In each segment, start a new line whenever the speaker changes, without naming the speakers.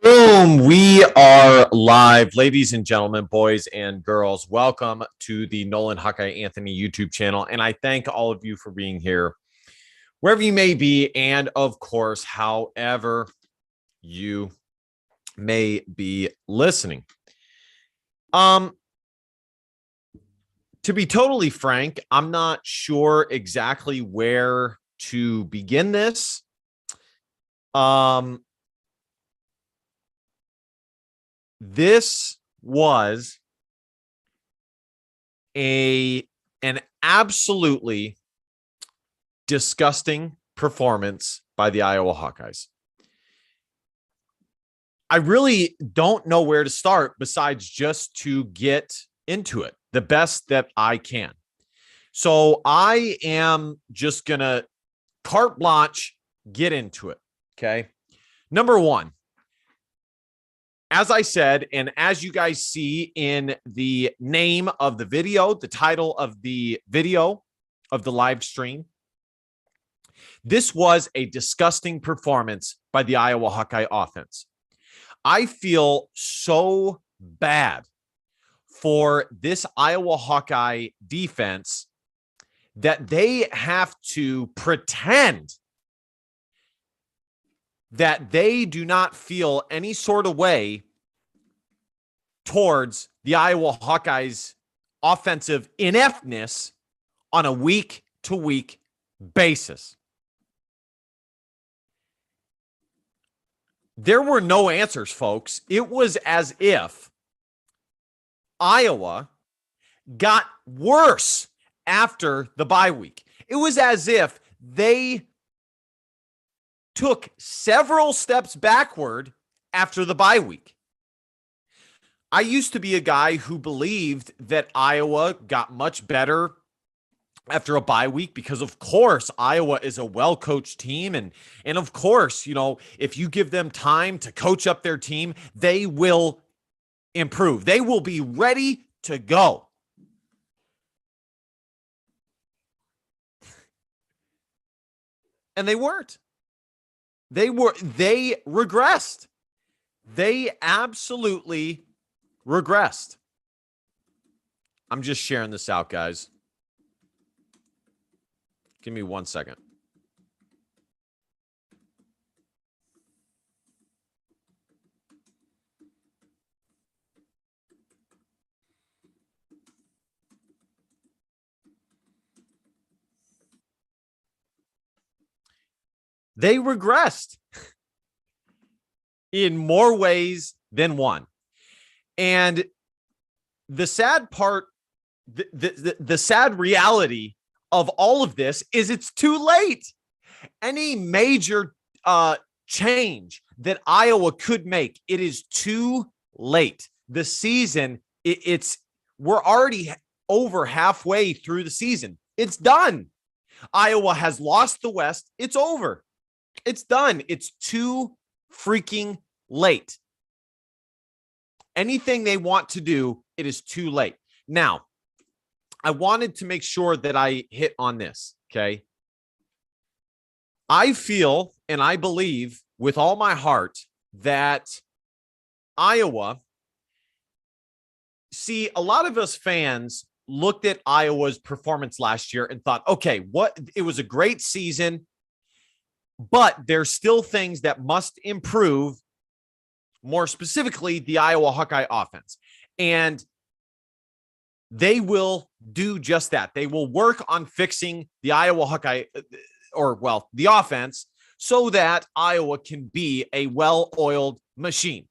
Boom, we are live. Ladies and gentlemen, boys and girls, welcome to the Nolan Hawkeye Anthony YouTube channel. And I thank all of you for being here, wherever you may be, and of course, however you may be listening. To be totally frank, I'm not sure exactly where to begin this. This was an absolutely disgusting performance by the Iowa Hawkeyes. I really don't know where to start besides just to get into it the best that I can. So I am just going to carte blanche get into it. Okay. Number one, as I said, and as you guys see in the name of the video, the title of the video of the live stream, this was a disgusting performance by the Iowa Hawkeye offense. I feel so bad for this Iowa Hawkeye defense that they have to pretend that they do not feel any sort of way towards the Iowa Hawkeyes' offensive ineptness on a week-to-week basis. There were no answers, folks. It was as if Iowa got worse after the bye week. It was as if they took several steps backward after the bye week. I used to be a guy who believed that Iowa got much better after a bye week because, of course, Iowa is a well-coached team. And of course, you know, if you give them time to coach up their team, they will improve. They will be ready to go. And they weren't. They regressed. They absolutely regressed. I'm just sharing this out, guys. Give me 1 second. They regressed in more ways than one. And the sad part, the sad reality of all of this is it's too late. Any major change that Iowa could make, it is too late. The season, we're already over halfway through the season. It's done. Iowa has lost the West. It's over. It's done. It's too freaking late. Anything they want to do, it is too late. Now, I wanted to make sure that I hit on this, okay? I feel and I believe with all my heart that Iowa, see, a lot of us fans looked at Iowa's performance last year and thought, okay, it was a great season, but there's still things that must improve, more specifically, the Iowa Hawkeye offense. And they will do just that. They will work on fixing the Iowa Hawkeye, the offense, so that Iowa can be a well-oiled machine.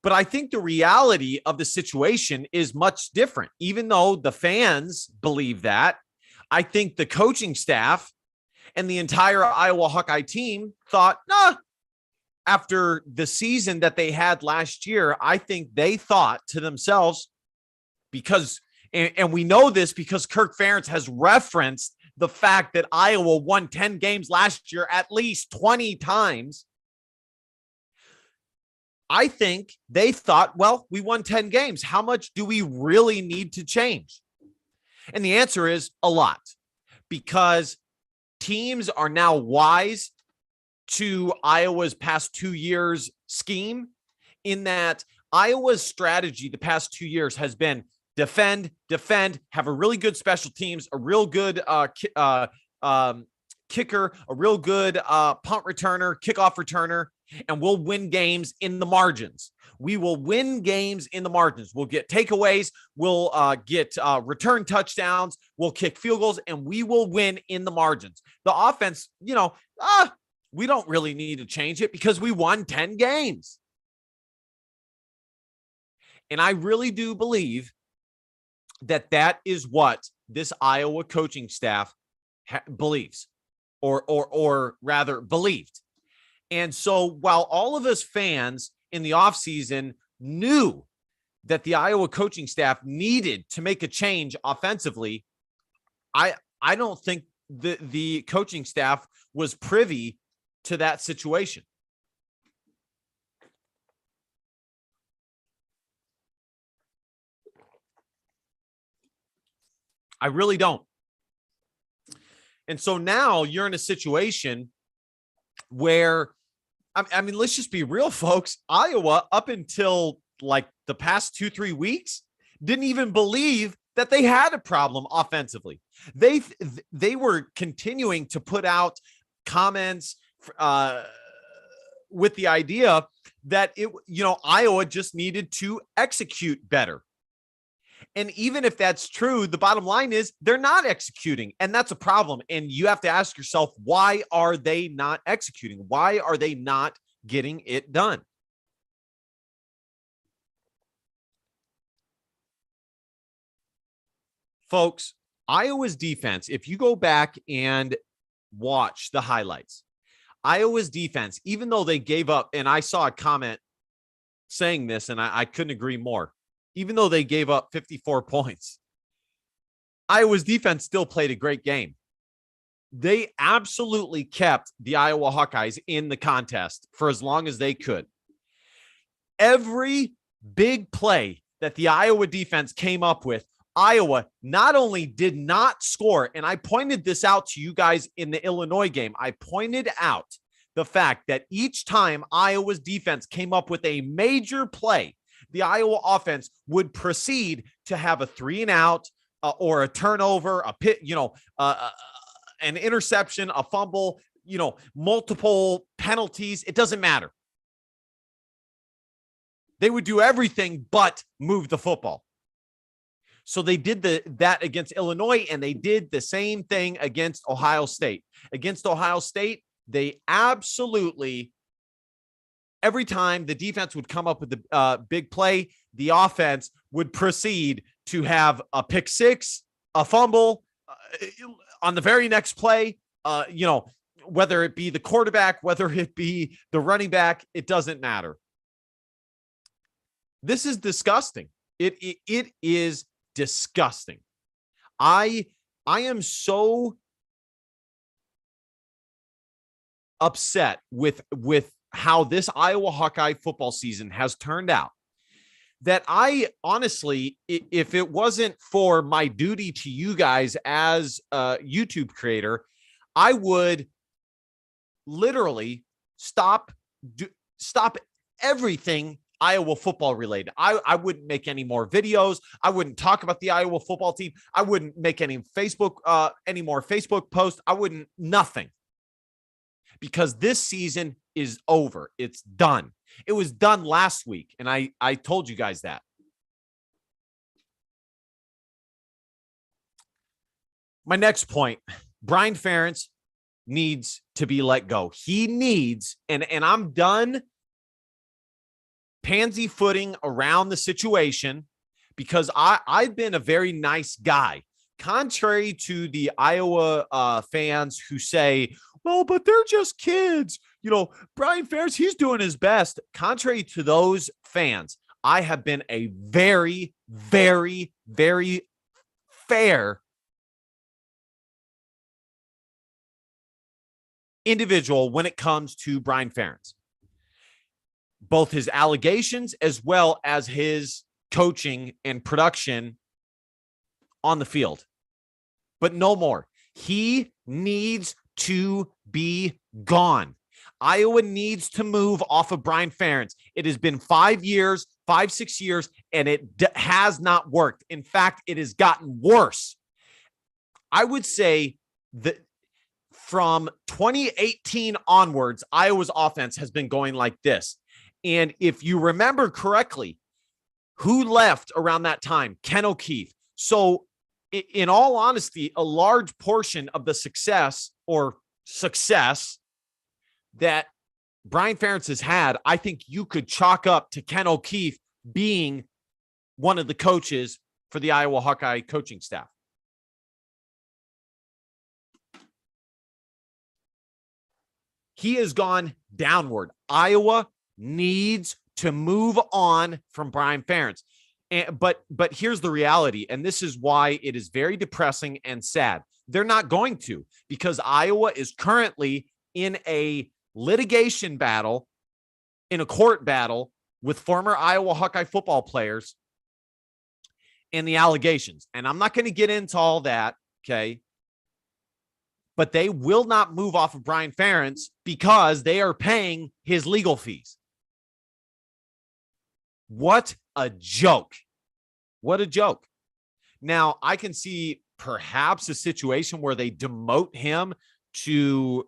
But I think the reality of the situation is much different. Even though the fans believe that, I think the coaching staff and the entire Iowa Hawkeye team thought, nah, after the season that they had last year, I think they thought to themselves, because, and we know this because Kirk Ferentz has referenced the fact that Iowa won 10 games last year at least 20 times. I think they thought, well, we won 10 games. How much do we really need to change? And the answer is a lot, because teams are now wise to Iowa's past 2 years scheme, in that Iowa's strategy the past 2 years has been defend, have a really good special teams, a real good kicker, a real good punt returner, kickoff returner, and we'll win games in the margins. We will win games in the margins. We'll get takeaways. We'll get return touchdowns. We'll kick field goals, and we will win in the margins. The offense, we don't really need to change it because we won 10 games. And I really do believe that is what this Iowa coaching staff believes, or rather believed. And so while all of us fans in the offseason knew that the Iowa coaching staff needed to make a change offensively, I don't think the coaching staff was privy to that situation. I really don't. And so now you're in a situation where, I mean, let's just be real, folks. Iowa, up until like the past 2-3 weeks, didn't even believe that they had a problem offensively. They were continuing to put out comments with the idea that Iowa just needed to execute better. And even if that's true, the bottom line is they're not executing, and that's a problem. And you have to ask yourself, why are they not executing? Why are they not getting it done? Folks, Iowa's defense, if you go back and watch the highlights, Iowa's defense, even though they gave up, and I saw a comment saying this, and I couldn't agree more, even though they gave up 54 points, Iowa's defense still played a great game. They absolutely kept the Iowa Hawkeyes in the contest for as long as they could. Every big play that the Iowa defense came up with, Iowa not only did not score, and I pointed this out to you guys in the Illinois game, I pointed out the fact that each time Iowa's defense came up with a major play, the Iowa offense would proceed to have a 3-and-out or a turnover, a pit, an interception, a fumble, multiple penalties. It doesn't matter. They would do everything but move the football. So they did that against Illinois, and they did the same thing against Ohio State. Against Ohio State, they absolutely, every time the defense would come up with the big play, the offense would proceed to have a pick six, a fumble on the very next play. Whether it be the quarterback, whether it be the running back, it doesn't matter. This is disgusting. It is disgusting. I am so upset with how this Iowa Hawkeye football season has turned out, that I honestly, if it wasn't for my duty to you guys as a YouTube creator, I would literally stop everything Iowa football related. I wouldn't make any more videos. I wouldn't talk about the Iowa football team. I wouldn't make any more Facebook posts. I wouldn't, nothing. Because this season is over. It's done. It was done last week, and I told you guys that. My next point, Brian Ferentz needs to be let go. He needs, and I'm done pansy footing around the situation, because I've been a very nice guy. Contrary to the Iowa fans who say, well, but they're just kids. Brian Ferentz, he's doing his best. Contrary to those fans, I have been a very, very, very fair individual when it comes to Brian Ferentz. Both his allegations as well as his coaching and production on the field. But no more. He needs to be gone. Iowa needs to move off of Brian Ferentz. It has been 5 years, 6 years, and it has not worked. In fact, it has gotten worse. I would say that from 2018 onwards, Iowa's offense has been going like this. And if you remember correctly, who left around that time? Ken O'Keefe. So in all honesty, a large portion of the success that Brian Ferentz has had, I think you could chalk up to Ken O'Keefe being one of the coaches for the Iowa Hawkeye coaching staff. He has gone downward. Iowa needs to move on from Brian Ferentz. But here's the reality, and this is why it is very depressing and sad. They're not going to, because Iowa is currently in a litigation battle, in a court battle with former Iowa Hawkeye football players and the allegations. And I'm not going to get into all that, okay? But they will not move off of Brian Ferentz because they are paying his legal fees. What a joke. What a joke. Now, I can see perhaps a situation where they demote him to,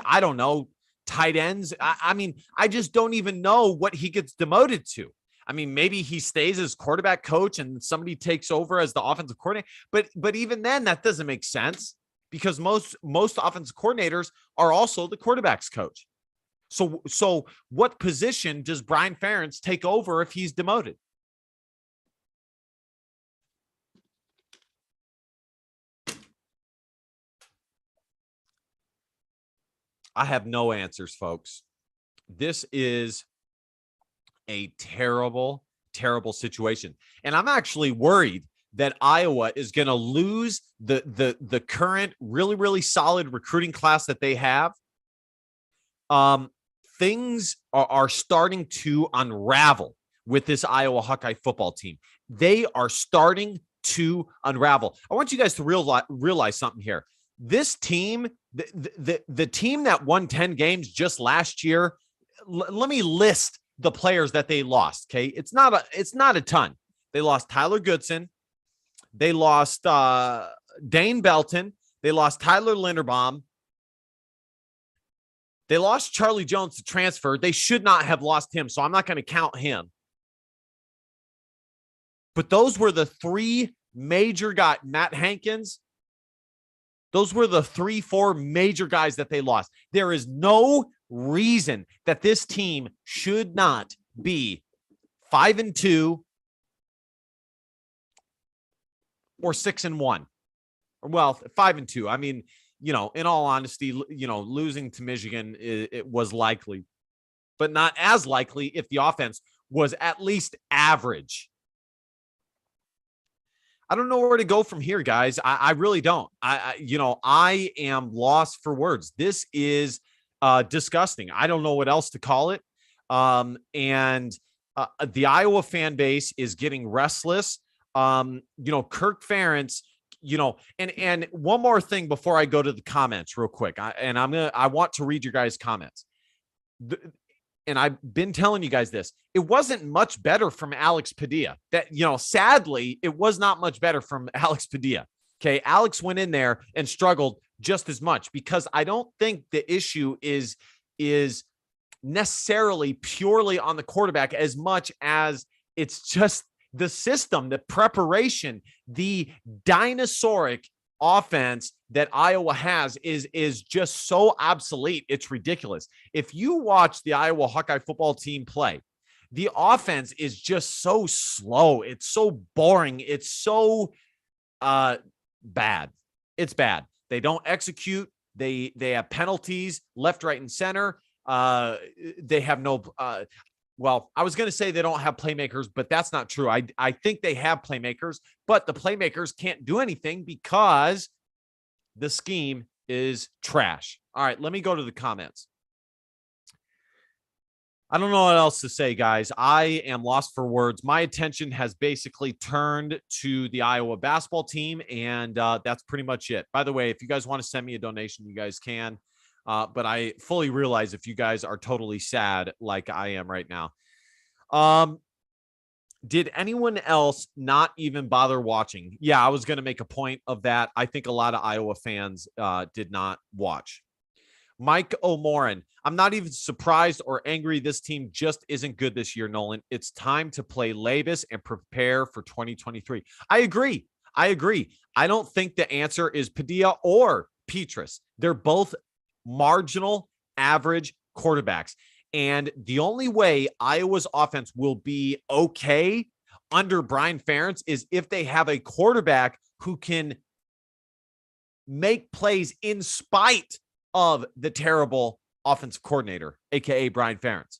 I don't know, tight ends. I mean, I just don't even know what he gets demoted to. I mean, maybe he stays as quarterback coach and somebody takes over as the offensive coordinator. But even then, that doesn't make sense because most offensive coordinators are also the quarterback's coach. So what position does Brian Ferentz take over if he's demoted? I have no answers, folks. This is a terrible, terrible situation. And I'm actually worried that Iowa is going to lose the current really, really solid recruiting class that they have. Things are starting to unravel with this Iowa Hawkeye football team. They are starting to unravel. I want you guys to realize something here. This team, the team that won 10 games just last year, let me list the players that they lost, okay? It's not a ton. They lost Tyler Goodson. They lost Dane Belton. They lost Tyler Linderbaum. They lost Charlie Jones to transfer. They should not have lost him, so I'm not going to count him. But those were the three major guys. Matt Hankins, those were the 3-4 major guys that they lost. There is no reason that this team should not be 5-2 or 6-1. Well, 5-2. I mean, you know, in all honesty, you know, losing to Michigan, it was likely, but not as likely if the offense was at least average. I don't know where to go from here, guys. I really don't. I am lost for words. This is disgusting. I don't know what else to call it. And the Iowa fan base is getting restless. Kirk Ferentz, and one more thing before I go to the comments real quick. I want to read your guys' comments. And I've been telling you guys this. It wasn't much better from Alex Padilla. Sadly, it was not much better from Alex Padilla. Okay. Alex went in there and struggled just as much because I don't think the issue is necessarily purely on the quarterback as much as it's just the system, the preparation, the dinosauric offense that Iowa has is just so obsolete. It's ridiculous. If you watch the Iowa Hawkeye football team play, the offense is just so slow. It's so boring. It's so bad. It's bad. They don't execute. They have penalties left, right, and center. They have no well, I was going to say they don't have playmakers, but that's not true. I think they have playmakers, but the playmakers can't do anything because the scheme is trash. All right, let me go to the comments. I don't know what else to say, guys. I am lost for words. My attention has basically turned to the Iowa basketball team, and that's pretty much it. By the way, if you guys want to send me a donation, you guys can. But I fully realize if you guys are totally sad like I am right now. Did anyone else not even bother watching? Yeah, I was going to make a point of that. I think a lot of Iowa fans did not watch. Mike O'Moran, I'm not even surprised or angry. This team just isn't good this year, Nolan. It's time to play Labus and prepare for 2023. I agree. I don't think the answer is Padilla or Petrus. They're both marginal average quarterbacks. And the only way Iowa's offense will be okay under Brian Ferentz is if they have a quarterback who can make plays in spite of the terrible offensive coordinator, aka Brian Ferentz.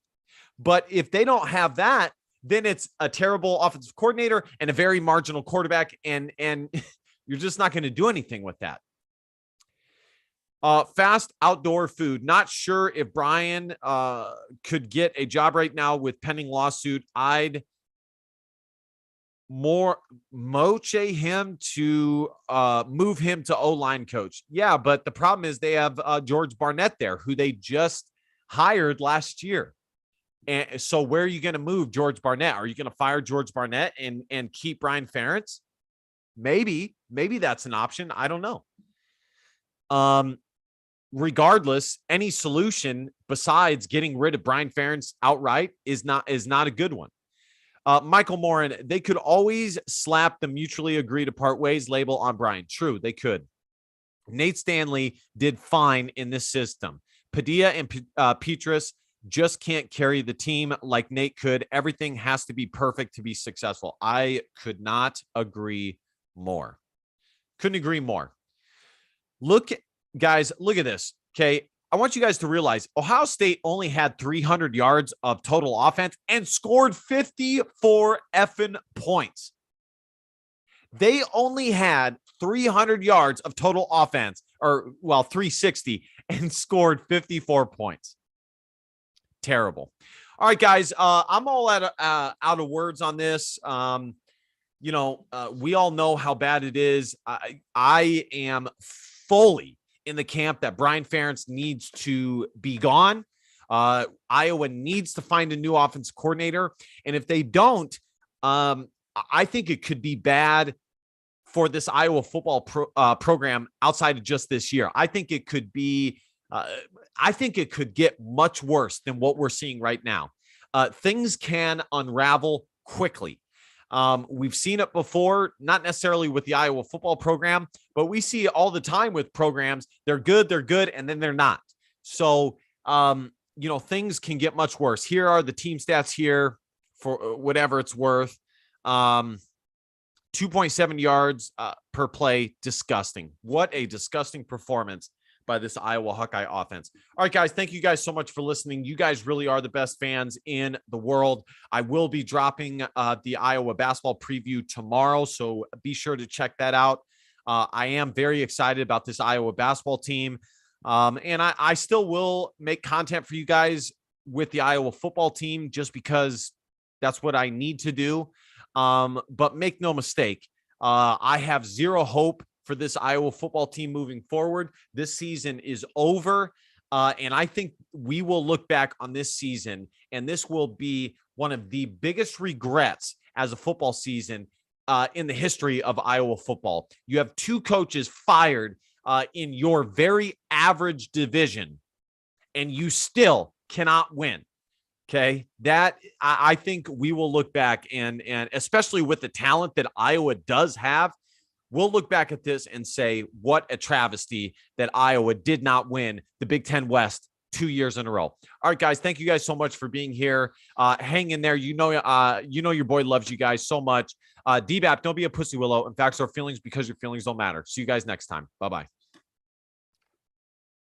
But if they don't have that, then it's a terrible offensive coordinator and a very marginal quarterback, and you're just not going to do anything with that. Fast outdoor food. Not sure if Brian could get a job right now with pending lawsuit. I'd moche him to move him to O-line coach. Yeah, but the problem is they have George Barnett there, who they just hired last year. And so where are you going to move George Barnett? Are you going to fire George Barnett and keep Brian Ferentz? Maybe that's an option. I don't know. Regardless, any solution besides getting rid of Brian Ferentz outright is not a good one. Michael Morin, they could always slap the mutually agreed to part ways label on Brian. True, they could. Nate Stanley did fine in this system. Padilla and Petrus just can't carry the team like Nate could. Everything has to be perfect to be successful. I could not agree more. Couldn't agree more. Guys, look at this. Okay. I want you guys to realize Ohio State only had 300 yards of total offense and scored 54 effing points. They only had 300 yards of total offense, 360, and scored 54 points. Terrible. All right, guys, I'm all out of words on this. We all know how bad it is. I am fully in the camp that Brian Ferentz needs to be gone. Iowa needs to find a new offense coordinator. And if they don't, I think it could be bad for this Iowa football program outside of just this year. I think it could be, I think it could get much worse than what we're seeing right now. Things can unravel quickly. We've seen it before, not necessarily with the Iowa football program, but we see it all the time with programs. They're good, and then they're not. So, things can get much worse. Here are the team stats here for whatever it's worth. 2.7 yards per play. Disgusting. What a disgusting performance by this Iowa Hawkeye offense. All right, guys, thank you guys so much for listening. You guys really are the best fans in the world. I will be dropping the Iowa basketball preview tomorrow, so be sure to check that out. I am very excited about this Iowa basketball team, and I still will make content for you guys with the Iowa football team just because that's what I need to do. But make no mistake, I have zero hope for this Iowa football team moving forward. This season is over. And I think we will look back on this season, and this will be one of the biggest regrets as a football season in the history of Iowa football. You have two coaches fired in your very average division, and you still cannot win. Okay. That I think we will look back and especially with the talent that Iowa does have, we'll look back at this and say, what a travesty that Iowa did not win the Big Ten West 2 years in a row. All right, guys, thank you guys so much for being here. Hang in there. You know your boy loves you guys so much. DBAP, don't be a pussy willow. In fact, our feelings because your feelings don't matter. See you guys next time. Bye-bye.